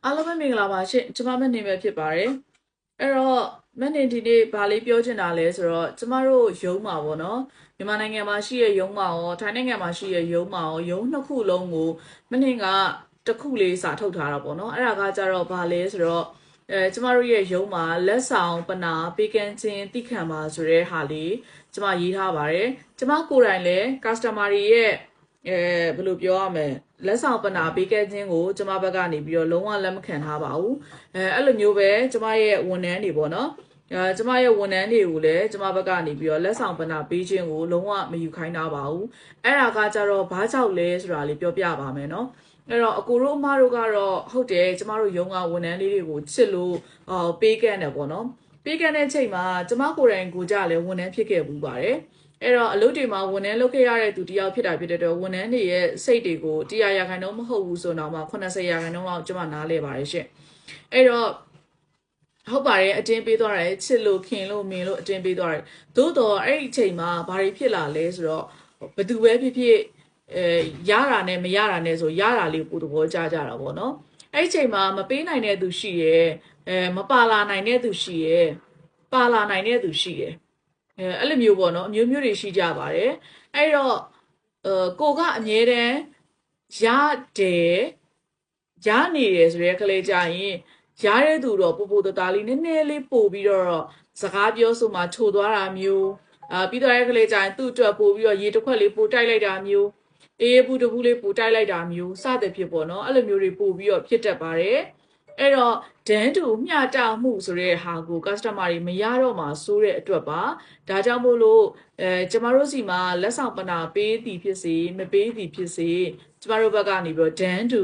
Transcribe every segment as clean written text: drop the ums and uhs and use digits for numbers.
အားလုံးပဲမင်္ဂလာပါရှင်ကျမမနေပဲဖြစ်ပါတယ်အဲ့တော့မနေဒီနေ့ဗာလေးပြောချင်တာလဲဆိုတော့ကျမတို့ရုံးမှာပေါ့နော်မြန်မာနိုင်ငံမှာရှိတဲ့ရုံးမှာရောထိုင်းနိုင်ငံမှာရှိတဲ့ရုံးမှာရောရုံးနှစ်ခုလုံးကိုမနေကတစ်ခုလေးစာထုတ်ထားတာပေါ့နော်အဲ့ဒါကကြတော့ဗာလဲဆိုတော့ကျမတို့ရဲ့ရုံးမှာလက်ဆောင်ပနာပေးကမ်းခြင်းတိခံပါဆိုတဲ့ဟာလေးကျမရေးထားပါတယ်ကျမကိုယ်တိုင်လည်း customer တွေရဲ့ဘယ်လိုပြောရမလဲလက်ဆောင်ပနာပေးခဲ့ခြင်းကိုကျမဘက်ကနေပြီးတော့လုံးဝလက်မခံထားပါဘူးအဲ့လိုမျိုးပဲကျမရဲ့ဝန်ထမ်းတွေပေါ့နော်ကျမရဲ့ဝန်ထမ်းတွေကိုလည်းကျမဘက်ကနေပြီးတော့လက်ဆောင်ပနာပေးခြင်းကိုလုံးဝမယူခိုင်းထားပါဘူးအဲ့ဒါကကြတော့ဘာကြောက်လဲဆိုတာလေးပြောပြပါမယ်နော်အဲ့တော့အကိုတို့အမတို့ကတော့ဟုတ်တယ်ကျမတို့ရုံးကဝန်ထမ်းလေးတွေကိုချစ်လို့ပေးခဲ့တယ်ပေါ့နော်ပေးခဲ့တဲ့ချိန်မှာကျမကိုယ်တိုင်ကိုကြလည်းဝန်ထမ်းဖြစ်ခဲ့ဘူးပါတယ်အဲ့တော့အလုပ်တွေမှာဝန်ထမ်းလုပ်ခဲ့ရတဲ့သူတယောက်ဖြစ်တာဖြစ်တဲ့တော့ဝန်ထမ်းတွေရဲ့စိတ်တွေကို100%မဟုတ်ဘူးဆိုတော့မှ80%လောက်ကျမနားလဲပါတယ်ရှင့်အဲ့တော့ဟုတ်ပါတယ်အတင်းပေးသွားတယ်ချစ်လို့ခင်လို့မင်လို့အတင်းပေးသွားတယ်သို့တော့အဲ့ဒီအချိန်မှာဘာတွေဖြစ်လာလဲဆိုတော့ဘသူပဲဖြစ်ဖြစ်ရတာနဲ့မရတာနဲ့ဆိုရတာလေးကိုသဘောကျကြတာပေါ့နော်အဲ့ဒီအချိန်မှာမပေးနိုင်တဲ့သူရှိရဲ့မပါလာနိုင်တဲ့သူရှိရဲ့ပါလာနိုင်တဲ့သူရှိရဲ့အဲ့လိုမျိုးပေါ့နော်အမျိုးမျိုးတွေရှိကြပါတယ်အဲ့တော့ကိုကအမြဲတမ်းရတယ်ရနေတယ်ဆိုရဲကလေးကြရင်ရတဲ့သူတော့ပို့ပို့တသားလေးနည်းနည်းလေးပို့ပြီးတော့စကားပြောဆိုမှချိုသွားတာမျိုးပြီးတော့ရဲကလေးကြရင်သူ့အတွက်ပို့ပြီးတော့ရေတစ်ခွက်လေးပို့တိုက်လိုက်တာမျိုးအေးဘူးတဘူးလေးပို့တိုက်လိုက်တာမျိုးစသဖြင့်ပေါ့နော်အဲ့လိုမျိုးတွေပို့ပြီးတော့ဖြစ်တတ်ပါတယ်အဲ့တော့ဒန်းတူမျှတမှုဆိုတဲ့ဟာကို customer တွေမရတော့မှစိုးတဲ့အတွက်ပါဒါကြောင့်မို့လို့ကျမတို့စီမှာလက်ဆောင်ပနာပေးသည်ဖြစ်စေမပေးသည်ဖြစ်စေကျမတို့ဘက်ကနေပြီးတော့ဒန်းတူ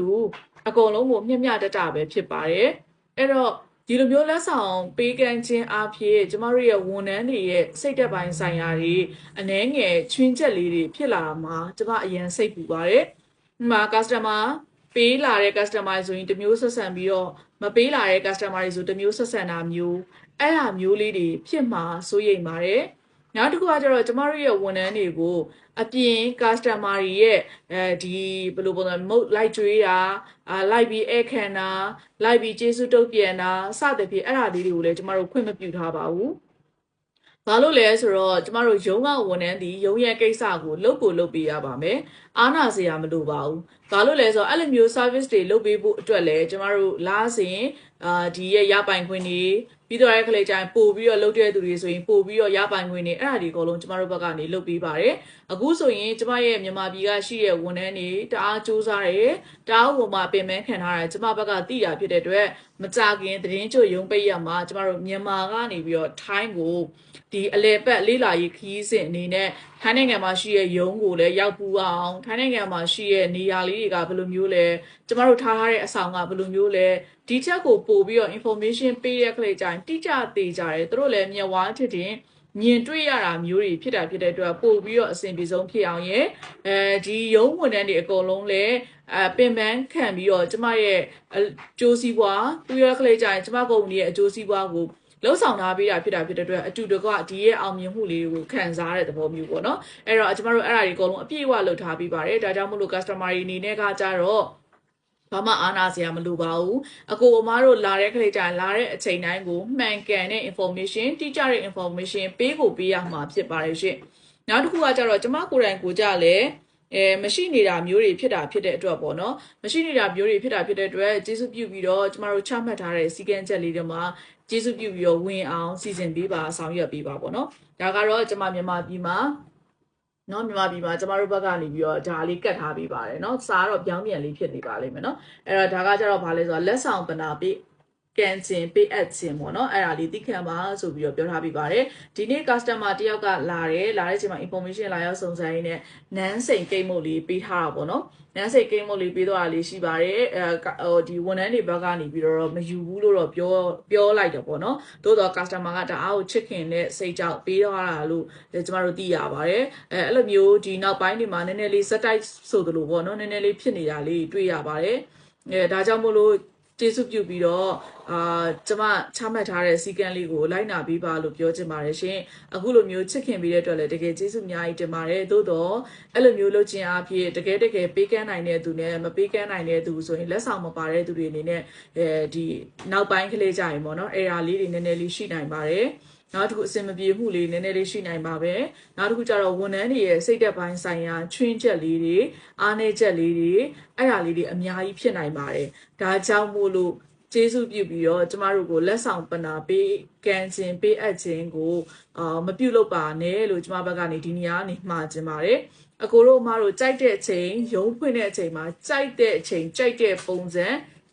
အကုန်လုံးကိုမျှမျှတတပဲဖြစ်ပါတယ်အဲ့တော့ဒီလိုမျိုးလက်ဆောင်ပေးကမ်းခြင်းအဖြစ်ကျမတို့ရဲ့ဝန်ထမ်းတွေရဲ့စိတ်သက်ပိုင်းဆိုင်ရာတွေအနှဲငယ်ချွင်းချက်လေးတွေဖြစ်လာမှာကျမအရင်စိတ်ပူပါတယ်။ဒီမှာ customer ပေးလာတဲ့ customer ဆိုရင်တစ်မျိုးဆက်ဆံပြီးတော့မပေးလာတဲ့ customer တွေဆိုတစ်မျိုးဆက်ဆံတာမျိုးအဲ့ဟာမျိုးလေးတွေဖြစ်မှာစိုးရိမ်ပါတယ်။နောက်တစ်ခုကကျတော့ကျမတို့ရဲ့ဝန်ထမ်းတွေကိုအပြင် customer တွေရဲ့ဒီဘယ်လိုပုံစံမုတ်လိုက်ကျွေးတာလိုက်ပြီးဧကန်တာလိုက်ပြီးကျေးဇူးတုတ်ပြန်တာစသဖြင့်အဲ့ဒါလေးတွေကိုလည်းကျမတို့ခွင့်မပြုထားပါဘူးဘာလို့လဲဆိုတော့ကျမတို့ရုံးကဝန်ထမ်းဒီရုံးရဲ့ကိစ္စကိုလုပ်ပေးရပါမယ်အားနာစရာမလိုပါဘူးဘာလို့လဲဆိုတော့အဲ့လိုမျိုး service တွေလုပ်ပေးဖို့အတွက်လည်းကျမတို့လားစဉ်ဒီရဲ့ရပိုင်ခွင့်တွေပြီးတော့ရဲ့ခလေးတိုင်းပို့ပြီးတော့လုပ်တဲ့သူတွေဆိုရင်ပို့ပြီးတော့ရပိုင်ခွင့်တွေအဲ့ဒါဒီအကုန်လုံးကျမတို့ဘက်ကနေလုပ်ပေးပါတယ်အခုဆိုရင်ကျမရဲ့မြန်မာပြည်ကရှိတဲ့ဝန်ထမ်းတွေတအားစူးစမ်းတယ်တအားဟိုမှာပင်ပန်းခံထားတယ်ကျမဘက်ကသိတာဖြစ်တဲ့အတွက်မကြခင်သတင်းကြိုရုံပိတ်ရမှာကျမတို့မြန်မာကနေပြီးတော့ထိုင်းကိုဒီအလဲပတ်လေးလာရေးခီးစဉ်အနေနဲ့ထိုင်းနိုင်ငံမှာရှိတဲ့ရုံးကိုလည်းရောက်ပူအောင်ထိုင်းနိုင်ငံမှာရှိတဲ့နေရာလေးတွေကဘယ်လိုမျိုးလဲကျမတို့ထားထားတဲ့အဆောင်ကဘယ်လိုမျိုးလဲဒီချက်ကိုပို့ပြီးတော့ information ပေးတဲ့ခလေးကြရင်တိကျသေးကြတယ်သူတို့လည်းမျက်ဝါးထစ်တင်မြင်တွေ့ရတာမျိုးတွေဖြစ်တာဖြစ်တဲ့အတွက်ပို့ပြီးတော့အဆင်ပြေဆုံးဖြစ်အောင်ရဲ့ဒီရုံးဝန်ထမ်းတွေအကုန်လုံးလည်းပင်ပန်းခံပြီးတော့ကျမရဲ့အကျိုးစီးပွားသူရခလေးကြရင်ကျမကုမ္ပဏီရဲ့အကျိုးစီးပွားကိုလှုပ်ဆောင်ထားပေးတာဖြစ်တဲ့အတွက်အတူတကွဒီရဲ့အောင်မြင်မှုလေးကိုခံစားရတဲ့သဘောမျိုးပေါ့နော်အဲ့တော့ကျမတို့အဲ့ဒါတွေအကုန်လုံးအပြည့်အဝလုပ်ထားပေးပါတယ်ဒါကြောင့်မို့လို့ customer တွေအနေနဲ့ကကြတော့ဘာမှအားနာစရာမလိုပါဘူးအကိုအမားတို့လာတဲ့ခလေးတိုင်းလာတဲ့အချိန်တိုင်းကိုမှန်ကန်တဲ့ information တိကျတဲ့ information ပေးကိုပေးရမှာဖြစ်ပါတယ်ရှင်နောက်တစ်ခုကကြတော့ကျမကိုယ်တိုင်ကိုကြလည်းမရှိနေတာမျိုးတွေဖြစ်တာဖြစ်တဲ့အတွက်ပေါ့နော်မရှိနေတာမျိုးတွေဖြစ်တာဖြစ်တဲ့အတွက်ကျေးဇူးပြုပြီးတော့ကျမတို့ချမှတ်ထားတဲ့စီကံချက်လေးတွေမှာကျေးဇူးပြုပြီးတော့ဝင်အောင်စီစဉ်ပေးပါဆောင်ရွက်ပေးပါပေါ့နော်ဒါကတော့ကျမမြန်မာပြည်မှာနော်မြန်မာပြည်မှာကျမတို့ဘက်ကနေပြီးတော့ဒါလေးကတ်ထားပေးပါတယ်နော်စားတော့ပြောင်းပြန်လေးဖြစ်နေပါလိမ့်မယ်နော်အဲ့တော့ဒါကကျတော့ဗာလဲဆိုတော့လက်ဆောင်ပနာပေးကန်ခြင်းပေးအပ်ခြင်းပေါ့နော်အဲ့ဒါလေးသိခံပါဆိုပြီးတော့ပြောထားပေးပါတယ်ဒီနေ့ customer တယောက်ကလာတဲ့အချိန်မှာ information လာရောက်စုံစမ်းရင်းနဲ့နန်းစိန်ကိတ်မုတ်လေးပေးထားတာပေါ့နော်နန်းစိန်ကိတ်မုတ်လေးပေးသွားတာလေးရှိပါတယ်ဒီဝန်ထမ်းတွေဘက်ကနေပြီးတော့မယူဘူးလို့တော့ပြောလိုက်တယ်ပေါ့နော်သို့တော့ customer ကတအားကိုချစ်ခင်တဲ့စိတ်ကြောင့်ပေးသွားတာလို့ကျမတို့သိရပါတယ်အဲ့လိုမျိုးဒီနောက်ပိုင်းတွေမှာနည်းနည်းလေးစက်တိုက်ဆိုသလိုပေါ့နော်နည်းနည်းလေးဖြစ်နေတာလေးတွေ့ရပါတယ်ဒါကြောင့်မို့လို့ ကျေးဇူးပြုပြီးတော့ကျမချမှတ်ထားတဲ့စီကံလေးကိုလိုက်နာပြီးပါလို့ပြောချင်ပါတယ်ရှင်အခုလိုမျိုးချစ်ခင်ပြီးတဲ့အတွက်လည်းတကယ်ကျေးဇူးအများကြီးတင်ပါတယ်သို့တော့အဲ့လိုမျိုးလုပ်ခြင်းအဖြစ်တကယ်ပေးကမ်းနိုင်တဲ့သူနဲ့မပေးကမ်းနိုင်တဲ့သူဆိုရင်လက်ဆောင်မပါတဲ့သူတွေအနေနဲ့ဒီနောက်ပိုင်းကလေးကြရင်ပေါ့နော်အဲ့ဒါလေးတွေနည်းနည်းလေးရှိနိုင်ပါတယ်နောက်တစ်ခုအစင်မပြေမှုလေးနည်းနည်းလေးရှိနိုင်ပါပဲနောက်တစ်ခုကျတော့ဝန်ထမ်းတွေရဲ့စိတ်သက်ပိုင်းဆိုင်ရာချွင်းချက်လေးတွေအားနည်းချက်လေးတွေအဲ့ဒါလေးတွေအများကြီးဖြစ်နိုင်ပါတယ်ဒါကြောင့်မို့လို့ကျေးဇူးပြုပြီးတော့ကျမတို့ကိုလက်ဆောင်ပနာပေးကမ်းခြင်းပေးအပ်ခြင်းကိုမပြုလုပ်ပါနဲ့လို့ကျမဘက်ကနေဒီနေရာကနေမှားခြင်းပါတယ်အကိုတို့အမတို့ကြိုက်တဲ့အချိန်ရုံးဖွင့်တဲ့အချိန်မှာကြိုက်တဲ့အချိန်ကြိုက်တဲ့ပုံစံ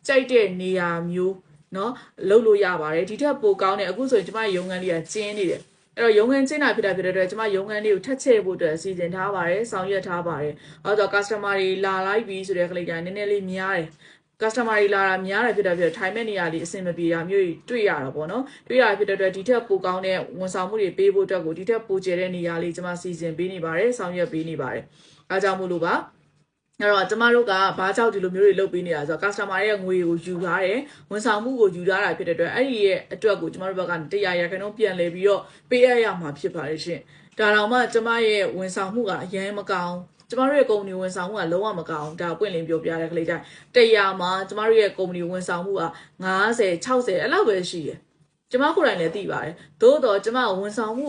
ကြိုက်တဲ့နေရာမျိုးနော်လှုပ်လို့ရပါတယ်ဒီထက်ပိုကောင်းတယ်အခုဆိုရင်ကျမရုံငန်းလေးကကျင်းနေတယ်အဲ့တော့ရုံငန်းကျင်းတာဖြစ်တဲ့အတွက်ကျမရုံငန်းလေးကိုထက်ချဲ့ဖို့အတွက်စီစဉ်ထားပါတယ်ဆောင်ရွက်ထားပါတယ်အဲ့တော့ customer တွေလာလိုက်ပြီဆိုတဲ့ကလေးတိုင်းနည်းနည်းလေးများတယ်customer တွေလာတာများတယ်ဖြစ်တဲ့အတွက်ထိုင်မဲ့နေရာလေးအဆင်မပြေတာမျိုးတွေ့ရတာပေါ့နော်တွေ့ရဖြစ်တဲ့အတွက်ဒီထက်ပိုကောင်းတဲ့ဝန်ဆောင်မှုတွေပေးဖို့အတွက်ကိုဒီထက်ပိုကျတဲ့နေရာလေးကျမစီစဉ်ပေးနေပါတယ်ဆောင်ရွက်ပေးနေပါတယ်အားကြောင့်မို့လို့ပါအဲ့တော့ကျမတို့ကဘာကြောင့်ဒီလိုမျိုးတွေလုပ်ပေးနေတာဆိုတော့ customer ရဲ့ငွေကိုယူထားတယ်ဝန်ဆောင်မှုကိုယူထားတာဖြစ်တဲ့အတွက်အဲ့ဒီရဲ့အတွက်ကိုကျမတို့ဘက်က100%ပြန်လဲပြီးတော့ပေးရမှာဖြစ်ပါတယ်ရှင်ဒါတော့မှကျမရဲ့ဝန်ဆောင်မှုကအရင်မကောင်းကျမတို့ရဲ့ကုမ္ပဏီဝန်ဆောင်မှုကလုံးဝမကောင်းဒါပွင့်လင်းပြောပြတဲ့ကလေးတိုင်း100မှာကျမတို့ရဲ့ကုမ္ပဏီဝန်ဆောင်မှုက50 60အဲ့လောက်ပဲရှိတယ်ကျမကိုယ်တိုင်လည်းသိပါတယ်သို့တော့ကျမဝန်ဆောင်မှု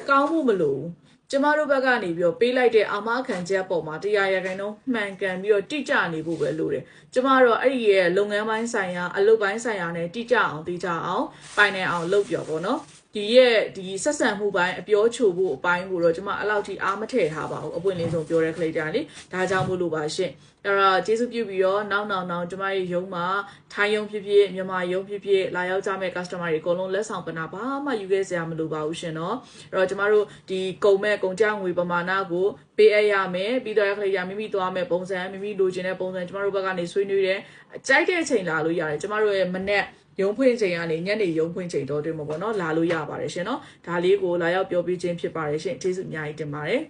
ကောင်းမှုမလို့ကျမတို့ဘက်ကနေပြီးတော့ပေးလိုက်တဲ့အာမခံချက်ပေါ်မှာ100%မှန်ကန်ပြီးတော့တိကျနေဖို့ပဲလိုတယ်ကျမတို့အဲ့ဒီရဲ့လုပ်ငန်းပိုင်းဆိုင်ရာအလုပ်ပိုင်းဆိုင်ရာနဲ့တိကျအောင်သိကြအောင်ပိုင်နိုင်အောင်လုပ်ပြောပေါ့နော်ဒီဆက်ဆံမှုပိုင်းအပြောချိုဖို့အပိုင်းကိုတော့ကျမအဲ့လောက်ထိအားမထည့်ထားပါဘူးအပွင့်လင်းဆုံးပြောတဲ့ကလေးတိုင်းလေဒါကြောင့်မို့လို့ပါရှင်အဲ့တော့ကျေးဇူးပြုပြီးတော့နောက်ကျမရဲ့ရုံးမှာထိုင်းရုံးဖြစ်ဖြစ်မြန်မာရုံးဖြစ်ဖြစ်လာရောက်ကြမဲ့ customer တွေအကုန်လုံးလက်ဆောင်ပနာဘာမှယူခဲ့စရာမလိုပါဘူးရှင်เนาะအဲ့တော့ကျမတို့ဒီကုန်ကြငွေပမာဏကိုပေးအပ်ရမယ်ပြီးတော့ကလေးတိုင်းမိမိသွားမဲ့ပုံစံမိမိလိုချင်တဲ့ပုံစံကျမတို့ဘက်ကနေဆွေးနွေးတယ်ကြိုက်တဲ့အချိန်လာလို့ရတယ်ကျမတို့ရဲ့မနေ့ရုံဖွင့်ချိန်ကနေညနေရုံဖွင့်ချိန်တော့တွင်မှာပေါ့နော်လာလို့ရပါတယ်ရှင်เนาะဒါလေးကိုလာရောက်ပြောပြခြင်းဖြစ်ပါတယ်ရှင်ကျေးဇူးအများကြီးတင်ပါတယ်